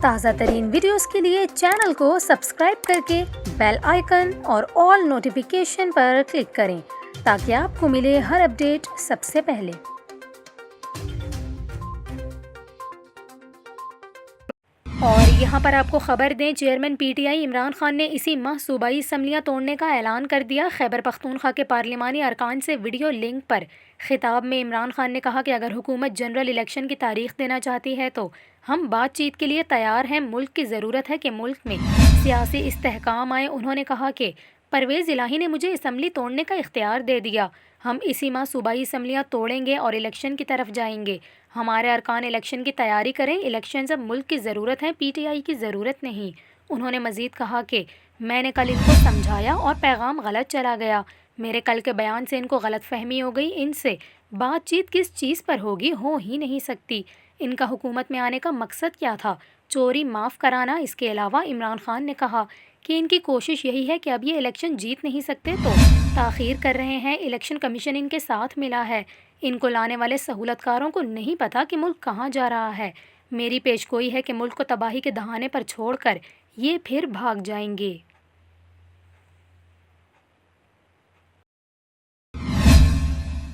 تازہ ترین ویڈیوز کے لیے چینل کو سبسکرائب کر کے بیل آئیکن اور آل نوٹیفیکیشن پر کلک کریں تاکہ آپ کو ملے ہر اپڈیٹ سب سے پہلے۔ اور یہاں پر آپ کو خبر دیں، chairman P T I Imran Khan نے اسی ماہ صوبائی اسمبلیاں توڑنے کا اعلان کر دیا۔ خیبر پختونخوا کے پارلیمانی ارکان سے ویڈیو لنک پر خطاب میں عمران خان نے کہا کہ اگر حکومت جنرل الیکشن کی تاریخ دینا چاہتی ہے تو ہم بات چیت کے لیے تیار ہیں۔ ملک کی ضرورت ہے کہ ملک میں سیاسی استحکام آئے۔ انہوں نے کہا کہ پرویز الہی نے مجھے اسمبلی توڑنے کا اختیار دے دیا، ہم اسی ماہ صوبائی اسمبلیاں توڑیں گے اور الیکشن کی طرف جائیں گے۔ ہمارے ارکان الیکشن کی تیاری کریں، الیکشنز اب ملک کی ضرورت ہیں، پی ٹی آئی کی ضرورت نہیں۔ انہوں نے مزید کہا کہ میں نے کل ان کو سمجھایا اور پیغام غلط چلا گیا، میرے کل کے بیان سے ان کو غلط فہمی ہو گئی، ان سے بات چیت کس چیز پر ہوگی، ہو ہی نہیں سکتی۔ ان کا حکومت میں آنے کا مقصد کیا تھا؟ چوری معاف کرانا۔ اس کے علاوہ عمران خان نے کہا کہ ان کی کوشش یہی ہے کہ اب یہ الیکشن جیت نہیں سکتے تو تاخیر کر رہے ہیں، الیکشن کمیشن ان کے ساتھ ملا ہے، ان کو لانے والے سہولت کاروں کو نہیں پتا کہ ملک کہاں جا رہا ہے۔ میری پیش گوئی ہے کہ ملک کو تباہی کے دہانے پر چھوڑ کر یہ پھر بھاگ جائیں گے۔